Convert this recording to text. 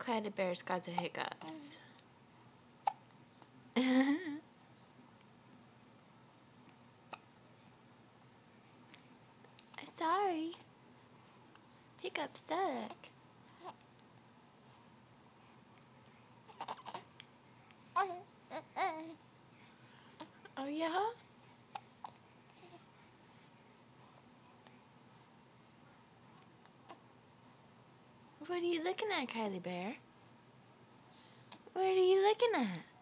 Kyliebear's got the hiccups. Sorry. Hiccups suck. Oh yeah? What are you looking at, Kyliebear? What are you looking at?